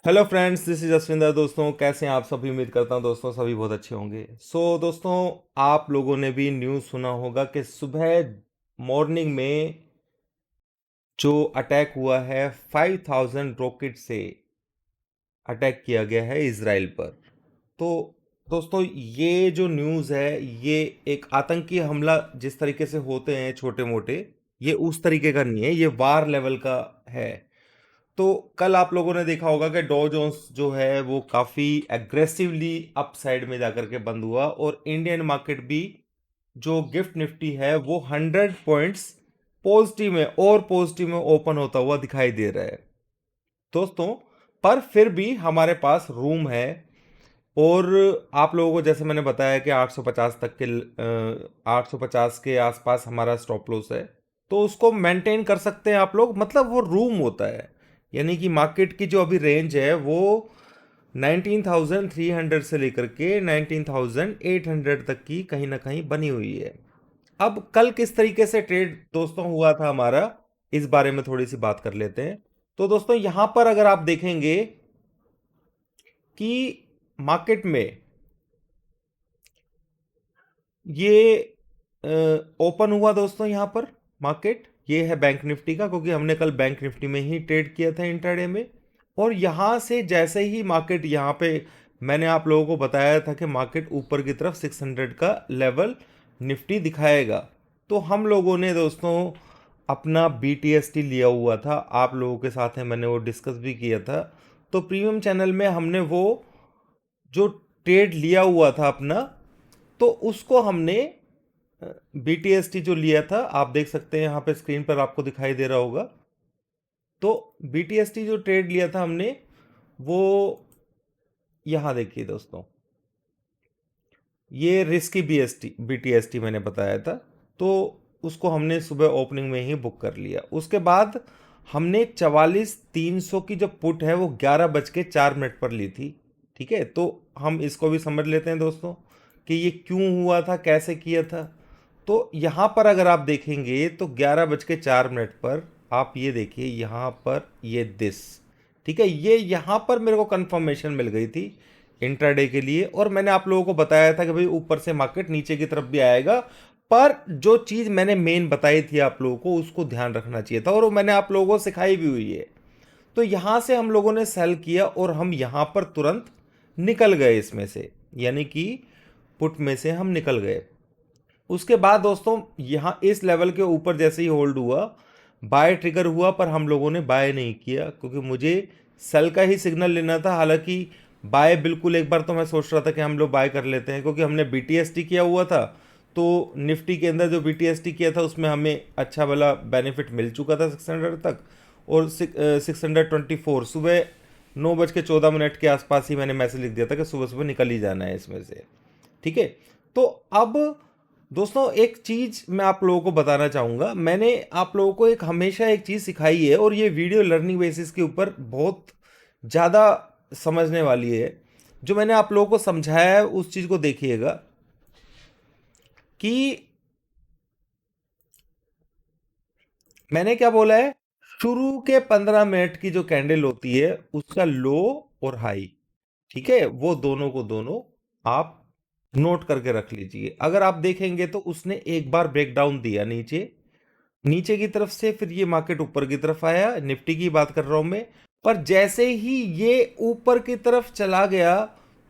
Hello friends, this is Jaswinder. दोस्तों, कैसे हैं आप सभी? उम्मीद करता हूं दोस्तों सभी बहुत अच्छे होंगे। दोस्तों, आप लोगों ने भी न्यूज़ सुना होगा कि सुबह मॉर्निंग में जो अटैक हुआ है, 5000 रॉकेट से अटैक किया गया है इसराइल पर। तो दोस्तों, ये जो न्यूज़ है, ये एक आतंकी हमला जिस तरीके से होते हैं छोटे मोटे, ये उस तरीके का नहीं है, ये वार लेवल का है। तो कल आप लोगों ने देखा होगा कि डॉ जोन्स जो है वो काफ़ी एग्रेसिवली अप साइड में जाकर के बंद हुआ, और इंडियन मार्केट भी जो गिफ्ट निफ्टी है वो 100 पॉइंट्स पॉजिटिव में और पॉजिटिव में ओपन होता हुआ दिखाई दे रहा है दोस्तों। पर फिर भी हमारे पास रूम है, और आप लोगों को जैसे मैंने बताया कि 850 तक के 850 के आसपास हमारा स्टॉप लॉस है, तो उसको मेंटेन कर सकते हैं आप लोग। मतलब वो रूम होता है, यानी कि मार्केट की जो अभी रेंज है वो 19,300 से लेकर के 19,800 तक की कहीं ना कहीं बनी हुई है। अब कल किस तरीके से ट्रेड दोस्तों हुआ था हमारा, इस बारे में थोड़ी सी बात कर लेते हैं। तो दोस्तों, यहां पर अगर आप देखेंगे कि मार्केट में ये ओपन हुआ दोस्तों, यहाँ पर मार्केट ये है बैंक निफ्टी का, क्योंकि हमने कल बैंक निफ्टी में ही ट्रेड किया था इंट्राडे में। और यहाँ से जैसे ही मार्केट यहाँ पे, मैंने आप लोगों को बताया था कि मार्केट ऊपर की तरफ 600 का लेवल निफ्टी दिखाएगा, तो हम लोगों ने दोस्तों अपना BTST लिया हुआ था। आप लोगों के साथ है, मैंने वो डिस्कस भी किया था। तो प्रीमियम चैनल में हमने वो जो ट्रेड लिया हुआ था अपना, तो उसको हमने BTST जो लिया था, आप देख सकते हैं यहाँ पे स्क्रीन पर आपको दिखाई दे रहा होगा। तो BTST जो ट्रेड लिया था हमने, वो यहाँ देखिए दोस्तों, ये रिस्की BTST मैंने बताया था। तो उसको हमने सुबह ओपनिंग में ही बुक कर लिया। उसके बाद हमने 44,300 की जो पुट है वो 11:04 पर ली थी। ठीक है, तो हम इसको भी समझ लेते हैं दोस्तों कि ये क्यों हुआ था, कैसे किया था। तो यहाँ पर अगर आप देखेंगे तो 11:04 पर आप ये देखिए, यहाँ पर ये दिस, ठीक है, ये यहाँ पर मेरे को कंफर्मेशन मिल गई थी इंट्राडे के लिए। और मैंने आप लोगों को बताया था कि भाई ऊपर से मार्केट नीचे की तरफ भी आएगा, पर जो चीज़ मैंने मेन बताई थी आप लोगों को, उसको ध्यान रखना चाहिए था, और वो मैंने आप लोगों को सिखाई भी हुई है। तो यहाँ से हम लोगों ने सेल किया और हम यहाँ पर तुरंत निकल गए इसमें से, यानी कि पुट में से हम निकल गए। उसके बाद दोस्तों, यहाँ इस लेवल के ऊपर जैसे ही होल्ड हुआ, बाय ट्रिगर हुआ, पर हम लोगों ने बाय नहीं किया, क्योंकि मुझे सेल का ही सिग्नल लेना था। हालांकि बाय बिल्कुल, एक बार तो मैं सोच रहा था कि हम लोग बाय कर लेते हैं, क्योंकि हमने BTST किया हुआ था। तो निफ्टी के अंदर जो BTST किया था उसमें हमें अच्छा वाला बेनिफिट मिल चुका था 600 तक। और 624 सुबह 9:14 के आसपास ही मैंने मैसेज लिख दिया था कि सुबह सुबह निकल ही जाना है इसमें से। ठीक है, तो अब दोस्तों एक चीज मैं आप लोगों को बताना चाहूंगा। मैंने आप लोगों को एक हमेशा एक चीज सिखाई है, और ये वीडियो लर्निंग बेसिस के ऊपर बहुत ज्यादा समझने वाली है। जो मैंने आप लोगों को समझाया है उस चीज को देखिएगा कि मैंने क्या बोला है। शुरू के 15 मिनट की जो कैंडल होती है उसका लो और हाई, ठीक है, वो दोनों को दोनों आप नोट करके रख लीजिए। अगर आप देखेंगे तो उसने एक बार ब्रेकडाउन दिया नीचे, नीचे की तरफ से, फिर ये मार्केट ऊपर की तरफ आया। निफ्टी की बात कर रहा हूं मैं। पर जैसे ही ये ऊपर की तरफ चला गया,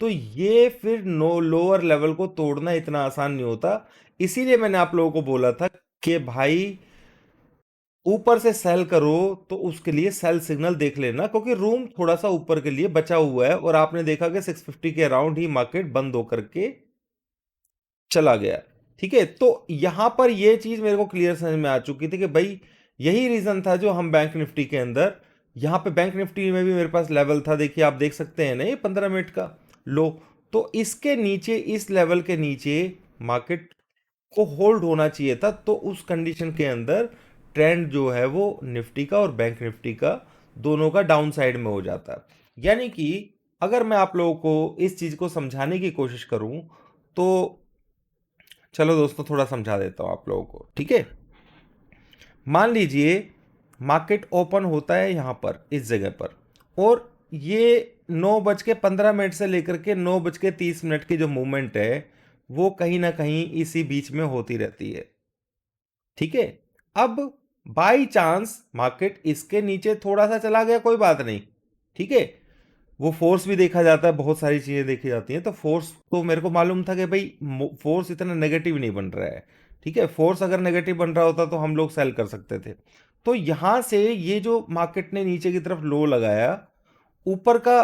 तो ये फिर नो लोअर लेवल को तोड़ना इतना आसान नहीं होता। इसीलिए मैंने आप लोगों को बोला था कि भाई ऊपर से सेल करो तो उसके लिए सेल सिग्नल देख लेना, क्योंकि रूम थोड़ा सा ऊपर के लिए बचा हुआ है। और आपने देखा कि 650 के अराउंड ही मार्केट बंद होकर के चला गया। ठीक है, तो यहां पर यह चीज मेरे को क्लियर समझ में आ चुकी थी कि भाई यही रीजन था जो हम बैंक निफ्टी के अंदर, यहां पे बैंक निफ्टी में भी मेरे पास लेवल था, देखिए आप देख सकते हैं ना, ये 15 मिनट का लो। तो इसके नीचे, इस लेवल के नीचे मार्केट को होल्ड होना चाहिए था। तो उस कंडीशन के अंदर ट्रेंड जो है वो निफ्टी का और बैंक निफ्टी का दोनों का डाउन साइड में हो जाता। यानी कि अगर मैं आप लोगों को इस चीज को समझाने की कोशिश करूं, तो चलो दोस्तों थोड़ा समझा देता हूं आप लोगों को। ठीक है, मान लीजिए मार्केट ओपन होता है यहां पर, इस जगह पर, और ये 9:15 से लेकर के 9:30 की जो मूवमेंट है वो कहीं ना कहीं इसी बीच में होती रहती है। ठीक है, अब बाई चांस मार्केट इसके नीचे थोड़ा सा चला गया, कोई बात नहीं, ठीक है, वो फोर्स भी देखा जाता है, बहुत सारी चीजें देखी जाती हैं, तो फोर्स तो मेरे को मालूम था कि भाई फोर्स इतना नेगेटिव नहीं बन रहा है। ठीक है, फोर्स अगर नेगेटिव बन रहा होता तो हम लोग सेल कर सकते थे। तो यहां से ये जो मार्केट ने नीचे की तरफ लो लगाया, ऊपर का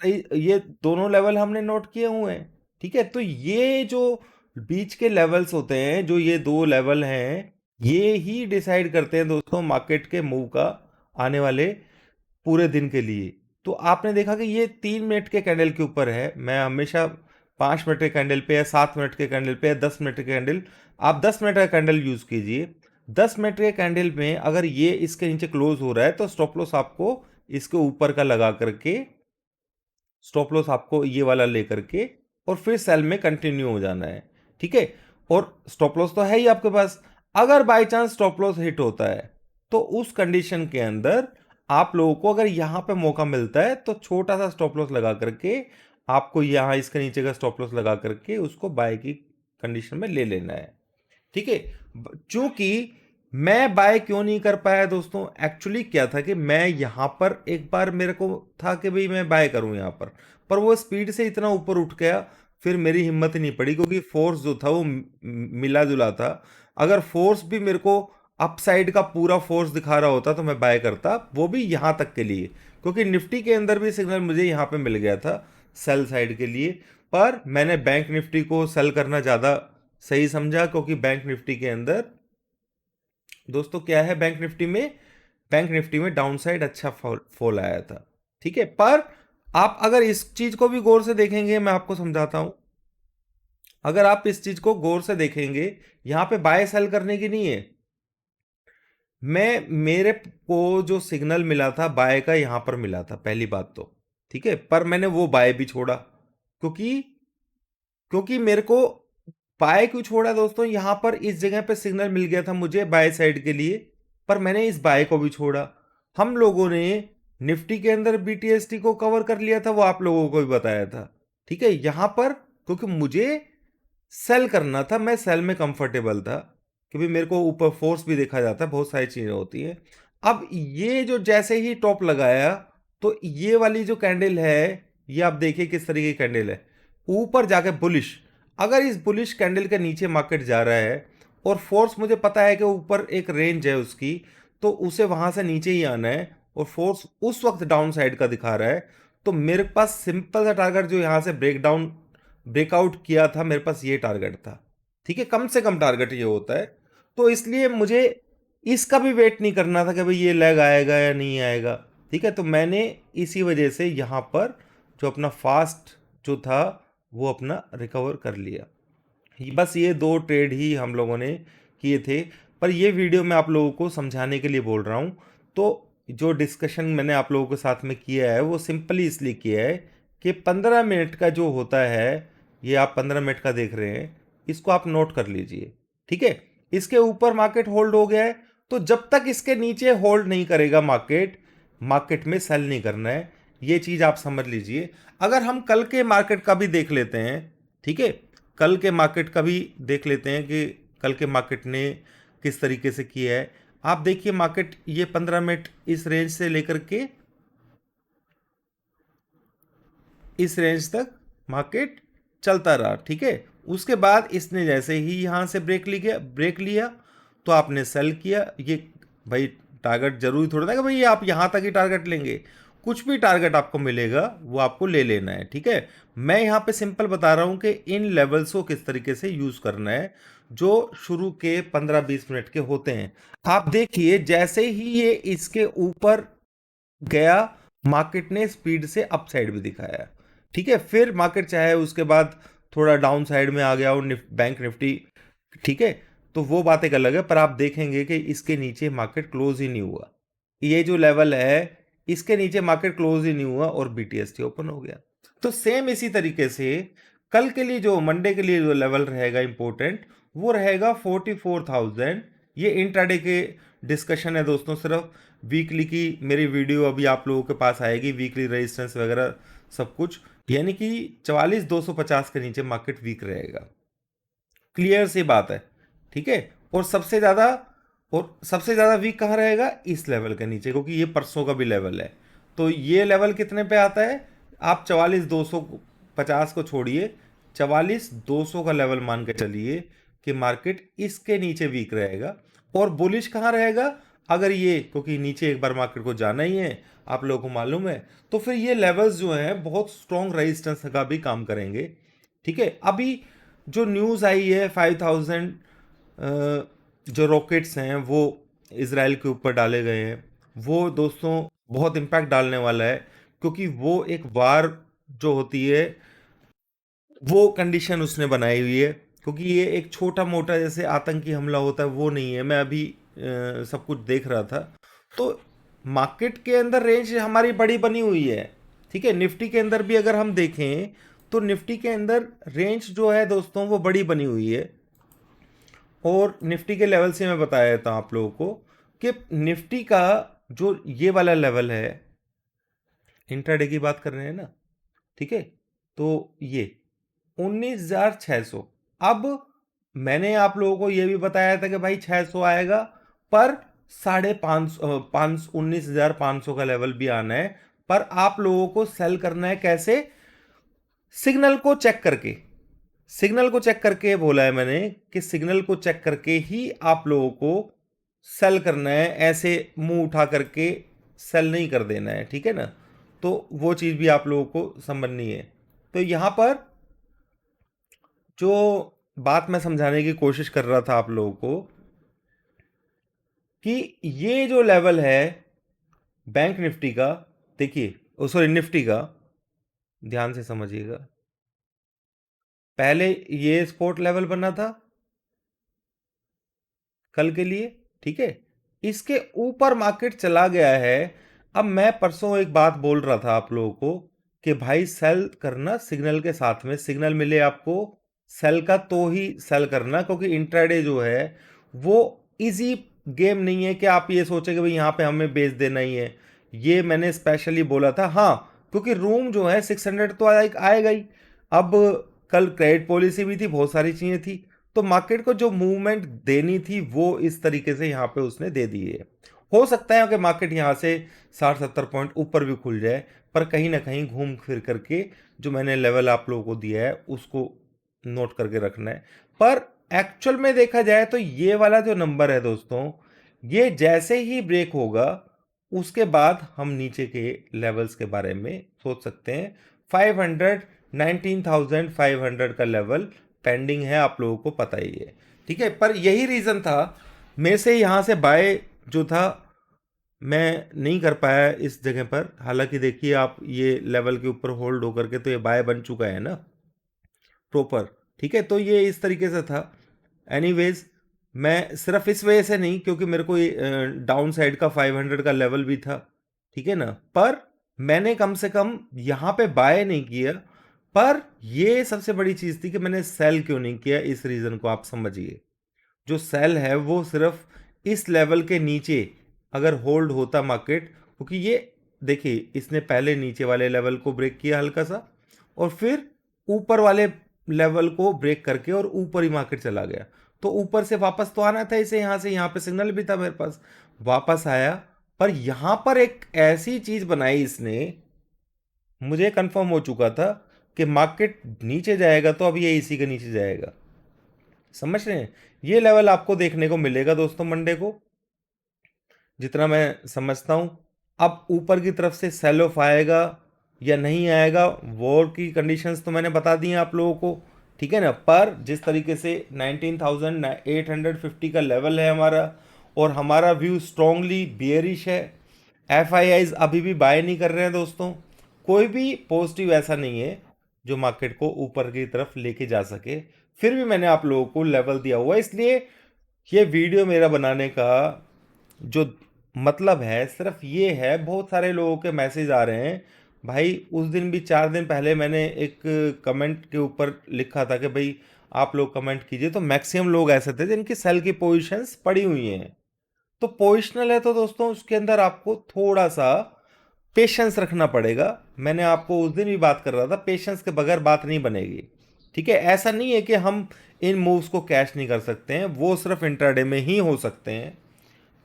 ये दोनों लेवल हमने नोट किए हुए हैं। ठीक है, तो ये जो बीच के लेवल्स होते हैं, जो ये दो लेवल हैं, ये ही डिसाइड करते हैं दोस्तों मार्केट के मूव का आने वाले पूरे दिन के लिए। तो आपने देखा कि ये 3 मिनट के कैंडल के ऊपर है। मैं हमेशा 5 मिनट के कैंडल पे या 7 मिनट के कैंडल पे या 10 मिनट के कैंडल, आप 10 मिनट का कैंडल यूज कीजिए। 10 मिनट के कैंडल में अगर ये इसके नीचे क्लोज हो रहा है तो स्टॉप लॉस आपको इसके ऊपर का लगा करके, स्टॉप लॉस आपको ये वाला लेकर के और फिर सेल में कंटिन्यू हो जाना है। ठीक है, और स्टॉप लॉस तो है ही आपके पास। अगर by chance stop loss hit होता है तो उस कंडीशन के अंदर आप लोगों को अगर यहां पे मौका मिलता है तो छोटा सा स्टॉप लॉस लगा करके आपको यहां इसके नीचे का स्टॉप लॉस लगा करके उसको बाय की कंडीशन में ले लेना है। ठीक है, चूंकि मैं बाय क्यों नहीं कर पाया दोस्तों, एक्चुअली क्या था कि मैं यहां पर एक बार मेरे को था कि भाई मैं बाय करूं यहां पर वो स्पीड से इतना ऊपर उठ गया, फिर मेरी हिम्मत ही नहीं पड़ी, क्योंकि फोर्स जो था वो मिला जुला था। अगर फोर्स भी मेरे को अपसाइड का पूरा फोर्स दिखा रहा होता तो मैं बाय करता, वो भी यहां तक के लिए, क्योंकि निफ्टी के अंदर भी सिग्नल मुझे यहां पे मिल गया था सेल साइड के लिए। पर मैंने बैंक निफ्टी को सेल करना ज़्यादा सही समझा, क्योंकि बैंक निफ्टी के अंदर दोस्तों क्या है, बैंक निफ्टी में डाउन साइड अच्छा फॉल आया था। ठीक है, पर आप अगर इस चीज को भी गौर से देखेंगे, मैं आपको समझाता हूं, अगर आप इस चीज को गौर से देखेंगे, यहां पे बाय सेल करने की नहीं है। मेरे को जो सिग्नल मिला था बाय का यहां पर मिला था, पहली बात तो, ठीक है, पर मैंने वो बाय भी छोड़ा, क्योंकि क्योंकि मेरे को बाय क्यों छोड़ा दोस्तों, यहां पर इस जगह पे सिग्नल मिल गया था मुझे बाय साइड के लिए, पर मैंने इस बाय को भी छोड़ा। हम लोगों ने निफ्टी के अंदर बीटीएसटी को कवर कर लिया था, वो आप लोगों को भी बताया था। ठीक है, यहां पर क्योंकि मुझे सेल करना था, मैं सेल में कंफर्टेबल था, क्योंकि मेरे को ऊपर फोर्स भी देखा जाता है, बहुत सारी चीजें होती हैं। अब ये जो जैसे ही टॉप लगाया, तो ये वाली जो कैंडल है, ये आप देखिए किस तरीके की कैंडल है, ऊपर जाके बुलिश। अगर इस बुलिश कैंडल के नीचे मार्केट जा रहा है और फोर्स मुझे पता है कि ऊपर एक रेंज है उसकी, तो उसे वहां से नीचे ही आना है, और फोर्स उस वक्त डाउन साइड का दिखा रहा है, तो मेरे पास सिंपल सा टारगेट जो यहां से ब्रेकआउट किया था, मेरे पास ये टारगेट था। ठीक है, कम से कम टारगेट ये होता है। तो इसलिए मुझे इसका भी वेट नहीं करना था कि भाई ये लेग आएगा या नहीं आएगा। ठीक है, तो मैंने इसी वजह से यहाँ पर जो अपना फास्ट जो था वो अपना रिकवर कर लिया। बस ये दो ट्रेड ही हम लोगों ने किए थे, पर ये वीडियो मैं आप लोगों को समझाने के लिए बोल रहा हूँ। तो जो डिस्कशन मैंने आप लोगों के साथ में किया है वो सिंपली इसलिए किया है कि 15 मिनट का जो होता है, ये आप 15 मिनट का देख रहे हैं, इसको आप नोट कर लीजिए। ठीक है, इसके ऊपर मार्केट होल्ड हो गया है, तो जब तक इसके नीचे होल्ड नहीं करेगा मार्केट, मार्केट में सेल नहीं करना है, ये चीज आप समझ लीजिए। अगर हम कल के मार्केट का भी देख लेते हैं, ठीक है, कल के मार्केट का भी देख लेते हैं कि कल के मार्केट ने किस तरीके से किया है। आप देखिए मार्केट ये 15 मिनट इस रेंज से लेकर के इस रेंज तक मार्केट चलता रहा। ठीक है, उसके बाद इसने जैसे ही यहां से ब्रेक लिया तो आपने सेल किया। ये भाई टारगेट जरूरी थोड़ा था कि भाई आप यहां तक ही टारगेट लेंगे, कुछ भी टारगेट आपको मिलेगा वो आपको ले लेना है। ठीक है, मैं यहां पे सिंपल बता रहा हूं कि इन लेवल्स को किस तरीके से यूज करना है, जो शुरू के 15-20 मिनट के होते हैं। आप देखिए जैसे ही ये इसके ऊपर गया, मार्केट ने स्पीड से अप साइड भी दिखाया। ठीक है, फिर मार्केट चाहे उसके बाद थोड़ा डाउन साइड में आ गया और बैंक निफ्टी, ठीक है, तो वो बात एक अलग है, पर आप देखेंगे कि इसके नीचे मार्केट क्लोज ही नहीं हुआ। ये जो लेवल है इसके नीचे मार्केट क्लोज ही नहीं हुआ और बीटीएसटी ओपन हो गया। तो सेम इसी तरीके से कल के लिए जो मंडे के लिए जो लेवल रहेगा इंपॉर्टेंट, वो रहेगा 44,000। ये इंट्राडे के डिस्कशन है दोस्तों सिर्फ, वीकली की मेरी वीडियो अभी आप लोगों के पास आएगी, वीकली रेजिस्टेंस वगैरह सब कुछ, यानी कि 44,250 के नीचे मार्केट वीक रहेगा, क्लियर सी बात है, ठीक है। और सबसे ज़्यादा वीक कहाँ रहेगा, इस लेवल के नीचे, क्योंकि ये परसों का भी लेवल है। तो ये लेवल कितने पे आता है, आप 44,250 को छोड़िए, 44,200 का लेवल मान के चलिए कि मार्केट इसके नीचे वीक रहेगा। और बुलिश कहाँ रहेगा, अगर ये, क्योंकि नीचे एक बार मार्केट को जाना ही है, आप लोगों को मालूम है, तो फिर ये लेवल्स जो हैं बहुत स्ट्रॉन्ग रेजिस्टेंस का भी काम करेंगे, ठीक है। अभी जो न्यूज़ आई है 5,000 जो रॉकेट्स हैं वो इसराइल के ऊपर डाले गए हैं, वो दोस्तों बहुत इम्पैक्ट डालने वाला है, क्योंकि वो एक वार जो होती है वो कंडीशन उसने बनाई हुई है, क्योंकि ये एक छोटा मोटा जैसे आतंकी हमला होता है वो नहीं है। मैं अभी सब कुछ देख रहा था, तो मार्केट के अंदर रेंज हमारी बड़ी बनी हुई है, ठीक है। निफ्टी के अंदर भी अगर हम देखें तो निफ्टी के अंदर रेंज जो है दोस्तों वो बड़ी बनी हुई है। और निफ्टी के लेवल से मैं बताया देता हूँ आप लोगों को कि निफ्टी का जो ये वाला लेवल है, इंट्राडे की बात कर रहे हैं ना, ठीक है, तो ये 19,600। अब मैंने आप लोगों को ये भी बताया था कि भाई 600 आएगा, पर 5,500 19,500 का लेवल भी आना है। पर आप लोगों को सेल करना है कैसे, सिग्नल को चेक करके, सिग्नल को चेक करके बोला है मैंने कि सिग्नल को चेक करके ही आप लोगों को सेल करना है, ऐसे मुंह उठा करके सेल नहीं कर देना है, ठीक है ना। तो वो चीज़ भी आप लोगों को समझनी है। तो यहाँ पर जो बात मैं समझाने की कोशिश कर रहा था आप लोगों को कि ये जो लेवल है बैंक निफ्टी का, देखिए सॉरी निफ्टी का, ध्यान से समझिएगा, पहले ये सपोर्ट लेवल बना था कल के लिए, ठीक है, इसके ऊपर मार्केट चला गया है। अब मैं परसों एक बात बोल रहा था आप लोगों को कि भाई सेल करना सिग्नल के साथ में, सिग्नल मिले आपको सेल का तो ही सेल करना, क्योंकि इंट्राडे जो है वो इजी गेम नहीं है कि आप ये सोचे कि भाई यहाँ पे हमें बेच देना ही है। ये मैंने स्पेशली बोला था, हाँ, क्योंकि रूम जो है 600 तो आएगा ही। अब कल क्रेडिट पॉलिसी भी थी, बहुत सारी चीज़ें थी, तो मार्केट को जो मूवमेंट देनी थी वो इस तरीके से यहाँ पे उसने दे दी है। हो सकता है कि मार्केट यहाँ से 60-70 पॉइंट ऊपर भी खुल जाए, पर कहीं ना कहीं घूम फिर करके जो मैंने लेवल आप लोगों को दिया है उसको नोट करके रखना है। पर एक्चुअल में देखा जाए तो ये वाला जो नंबर है दोस्तों, ये जैसे ही ब्रेक होगा उसके बाद हम नीचे के लेवल्स के बारे में सोच सकते हैं। 500 19,500 का लेवल पेंडिंग है, आप लोगों को पता ही है, ठीक है। पर यही रीज़न था मेरे से यहाँ से बाय जो था मैं नहीं कर पाया इस जगह पर। हालांकि देखिए आप ये लेवल के ऊपर होल्ड होकर के तो ये बाय बन चुका है ना प्रॉपर, ठीक है। तो ये इस तरीके से था। एनीवेज मैं सिर्फ इस वजह से नहीं, क्योंकि मेरे को डाउन साइड का 500 का लेवल भी था, ठीक है ना, पर मैंने कम से कम यहाँ पे बाय नहीं किया। पर ये सबसे बड़ी चीज़ थी कि मैंने सेल क्यों नहीं किया, इस रीज़न को आप समझिए। जो सेल है वो सिर्फ इस लेवल के नीचे अगर होल्ड होता मार्केट, क्योंकि ये देखिए इसने पहले नीचे वाले लेवल को ब्रेक किया हल्का सा, और फिर ऊपर वाले लेवल को ब्रेक करके और ऊपर ही मार्केट चला गया। तो ऊपर से वापस तो आना था इसे, यहाँ से, यहाँ पे सिग्नल भी था मेरे पास, वापस आया। पर यहाँ पर एक ऐसी चीज़ बनाई इसने, मुझे कंफर्म हो चुका था कि मार्केट नीचे जाएगा तो अब ये इसी के नीचे जाएगा, समझ रहे हैं। ये लेवल आपको देखने को मिलेगा दोस्तों मंडे को, जितना मैं समझता हूँ। अब ऊपर की तरफ से सेल ऑफ आएगा या नहीं आएगा, वॉर की कंडीशंस तो मैंने बता दी हैं आप लोगों को, ठीक है ना। पर जिस तरीके से 19,850 का लेवल है हमारा, और हमारा व्यू स्ट्रांगली बियरिश है, एफ अभी भी बाय नहीं कर रहे हैं दोस्तों। कोई भी पॉजिटिव ऐसा नहीं है जो मार्केट को ऊपर की तरफ लेके जा सके। फिर भी मैंने आप लोगों को लेवल दिया हुआ है, इसलिए ये वीडियो मेरा बनाने का जो मतलब है सिर्फ ये है। बहुत सारे लोगों के मैसेज आ रहे हैं भाई, उस दिन भी 4 दिन पहले मैंने एक कमेंट के ऊपर लिखा था कि भाई आप लोग कमेंट कीजिए, तो मैक्सिमम लोग ऐसे थे जिनकी सेल की पोजीशंस पड़ी हुई हैं, तो पोजिशनल है तो दोस्तों उसके अंदर आपको थोड़ा सा पेशेंस रखना पड़ेगा। मैंने आपको उस दिन भी बात कर रहा था, पेशेंस के बगैर बात नहीं बनेगी। ठीक है, ऐसा नहीं है कि हम इन मूव्स को कैश नहीं कर सकते हैं, वो सिर्फ इंट्राडे में ही हो सकते हैं।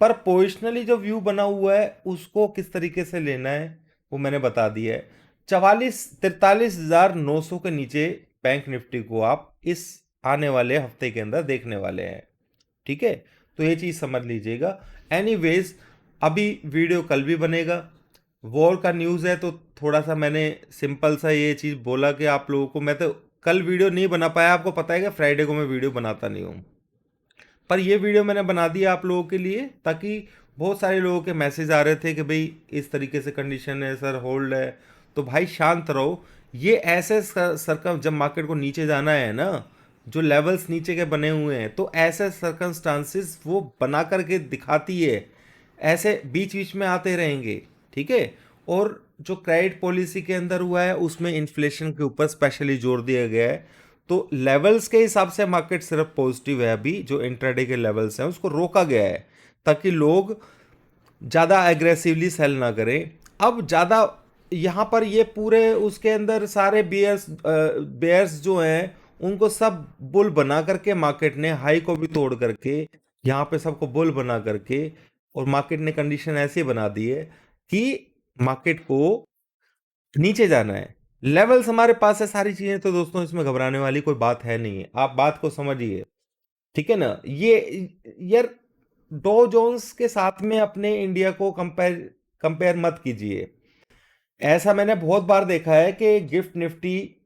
पर पोजिशनली जो व्यू बना हुआ है उसको किस तरीके से लेना है वो मैंने बता दिया है। 43,900 के नीचे बैंक निफ्टी को आप इस आने वाले हफ्ते के अंदर देखने वाले हैं। ठीक है, तो ये चीज़ समझ लीजिएगा। एनीवेज, अभी वीडियो कल भी बनेगा। वॉर का न्यूज़ है तो थोड़ा सा मैंने सिंपल सा ये चीज़ बोला कि आप लोगों को, मैं तो कल वीडियो नहीं बना पाया, आपको पता है कि फ्राइडे को मैं वीडियो बनाता नहीं हूँ। पर ये वीडियो मैंने बना दिया आप लोगों के लिए, ताकि बहुत सारे लोगों के मैसेज आ रहे थे कि भाई इस तरीके से कंडीशन है सर, होल्ड है। तो भाई शांत रहो। ये ऐसे सरकम जब मार्केट को नीचे जाना है ना, जो लेवल्स नीचे के बने हुए हैं, तो ऐसे सरकमस्टांसिस वो बना करके दिखाती है, ऐसे बीच बीच में आते रहेंगे। ठीक है, और जो क्रेडिट पॉलिसी के अंदर हुआ है उसमें इन्फ्लेशन के ऊपर स्पेशली जोर दिया गया है। तो लेवल्स के हिसाब से मार्केट सिर्फ पॉजिटिव है। अभी जो इंट्राडे के लेवल्स हैं उसको रोका गया है ताकि लोग ज़्यादा एग्रेसिवली सेल ना करें। अब ज़्यादा यहाँ पर ये पूरे उसके अंदर सारे बेयर्स जो हैं उनको सब बुल बना करके मार्केट ने हाई को भी तोड़ करके यहाँ पे सबको बुल बना करके, और मार्केट ने कंडीशन ऐसी बना दी है कि मार्केट को नीचे जाना है। लेवल्स हमारे पास है, सारी चीजें, तो दोस्तों इसमें घबराने वाली कोई बात है नहीं है, आप बात को समझिए। ठीक है ना। ये यार डो जोन्स के साथ में अपने इंडिया को कंपेयर कंपेयर मत कीजिए। ऐसा मैंने बहुत बार देखा है कि gift Nifty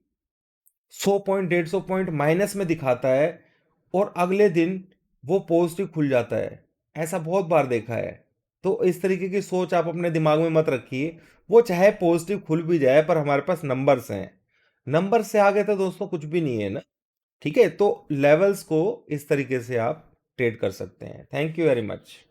100 point 150 point minus में दिखाता है और अगले दिन वो पॉजिटिव खुल जाता है। ऐसा बहुत बार देखा है। तो इस तरीके की सोच आप अपने दिमाग में मत रखिए। वो चाहे पॉजिटिव खुल भी जाए पर हमारे पास नंबर्स हैं, नंबर से आगे तो दोस्तों कुछ भी नहीं है ना। ठीक है, तो लेवल्स को इस तरीके से आप ट्रेड कर सकते हैं। थैंक यू वेरी मच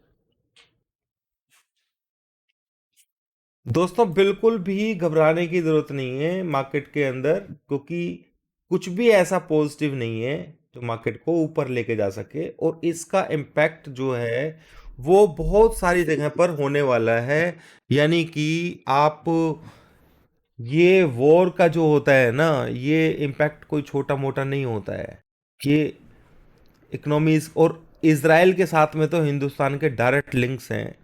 दोस्तों। बिल्कुल भी घबराने की ज़रूरत नहीं है मार्केट के अंदर, क्योंकि कुछ भी ऐसा पॉजिटिव नहीं है जो मार्केट को ऊपर लेके जा सके, और इसका इम्पैक्ट जो है वो बहुत सारी जगह पर होने वाला है। यानी कि आप, ये वॉर का जो होता है ना, ये इम्पैक्ट कोई छोटा मोटा नहीं होता है। ये इकोनॉमीज, और इसराइल के साथ में तो हिंदुस्तान के डायरेक्ट लिंक्स हैं,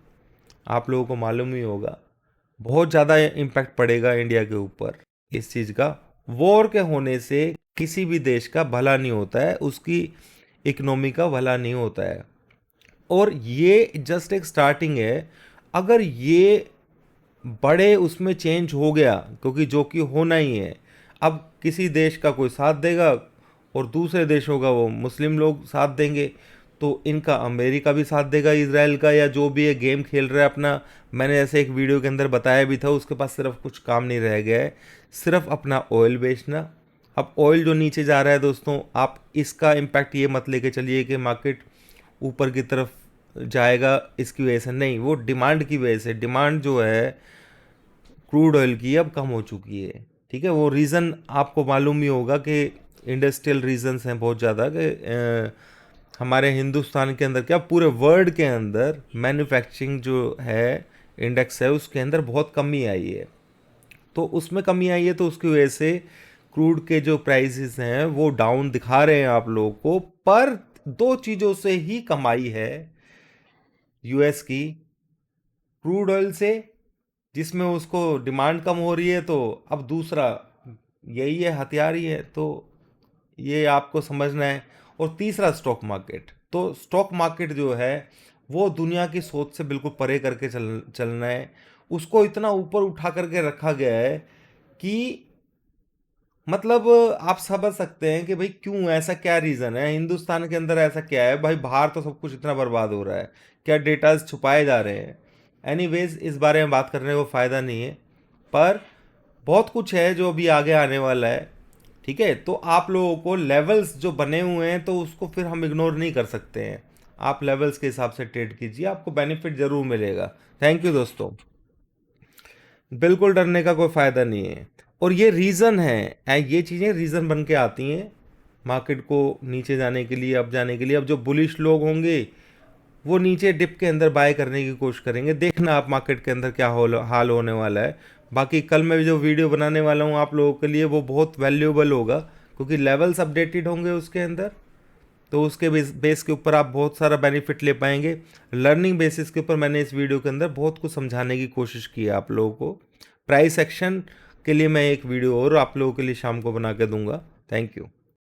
आप लोगों को मालूम ही होगा। बहुत ज़्यादा इम्पैक्ट पड़ेगा इंडिया के ऊपर इस चीज़ का। वॉर के होने से किसी भी देश का भला नहीं होता है, उसकी इकोनॉमी का भला नहीं होता है। और ये जस्ट एक स्टार्टिंग है। अगर ये बड़े उसमें चेंज हो गया, क्योंकि जो कि होना ही है, अब किसी देश का कोई साथ देगा और दूसरे देशों का वो मुस्लिम लोग साथ देंगे, तो इनका अमेरिका भी साथ देगा इसराइल का, या जो भी ये गेम खेल रहा है अपना। मैंने ऐसे एक वीडियो के अंदर बताया भी था, उसके पास सिर्फ कुछ काम नहीं रह गया है, सिर्फ अपना ऑयल बेचना। अब ऑयल जो नीचे जा रहा है दोस्तों, आप इसका इम्पैक्ट ये मत लेके चलिए कि मार्केट ऊपर की तरफ जाएगा इसकी वजह से, नहीं, वो डिमांड की वजह से। डिमांड जो है क्रूड ऑयल की अब कम हो चुकी है। ठीक है, वो रीज़न आपको मालूम ही होगा कि इंडस्ट्रियल रीजंस हैं बहुत ज़्यादा, कि हमारे हिंदुस्तान के अंदर क्या पूरे वर्ल्ड के अंदर मैन्युफैक्चरिंग जो है इंडेक्स है उसके अंदर बहुत कमी आई है। तो उसमें कमी आई है तो उसकी वजह से क्रूड के जो प्राइसेस हैं वो डाउन दिखा रहे हैं आप लोगों को। पर दो चीज़ों से ही कमाई है यूएस की, क्रूड ऑयल से जिसमें उसको डिमांड कम हो रही है, तो अब दूसरा यही है, हथियार ही है। तो ये आपको समझना है। और तीसरा स्टॉक मार्केट, तो स्टॉक मार्केट जो है वो दुनिया की सोच से बिल्कुल परे करके चलना है। उसको इतना ऊपर उठा करके रखा गया है कि मतलब आप समझ सकते हैं कि भाई क्यों, ऐसा क्या रीज़न है हिंदुस्तान के अंदर, ऐसा क्या है भाई, बाहर तो सब कुछ इतना बर्बाद हो रहा है, क्या डेटाज छुपाए जा रहे हैं। एनीवेज, इस बारे में बात करने को फ़ायदा नहीं है। पर बहुत कुछ है जो अभी आगे आने वाला है। ठीक है, तो आप लोगों को लेवल्स जो बने हुए हैं तो उसको फिर हम इग्नोर नहीं कर सकते हैं। आप लेवल्स के हिसाब से ट्रेड कीजिए, आपको बेनिफिट ज़रूर मिलेगा। थैंक यू दोस्तों। बिल्कुल डरने का कोई फ़ायदा नहीं है। और ये रीज़न है, ये चीज़ें रीज़न बन के आती हैं मार्केट को नीचे जाने के लिए, अब जाने के लिए। अब जो बुलिश लोग होंगे वो नीचे डिप के अंदर बाय करने की कोशिश करेंगे। देखना आप मार्केट के अंदर क्या हाल होने वाला है। बाकी कल मैं जो वीडियो बनाने वाला हूँ आप लोगों के लिए वो बहुत वैल्यूएबल होगा, क्योंकि लेवल्स अपडेटेड होंगे उसके अंदर, तो उसके बेस के ऊपर आप बहुत सारा बेनिफिट ले पाएंगे। लर्निंग बेसिस के ऊपर मैंने इस वीडियो के अंदर बहुत कुछ समझाने की कोशिश की है आप लोगों को। प्राइस एक्शन के लिए मैं एक वीडियो और आप लोगों के लिए शाम को बना के दूंगा। Thank you.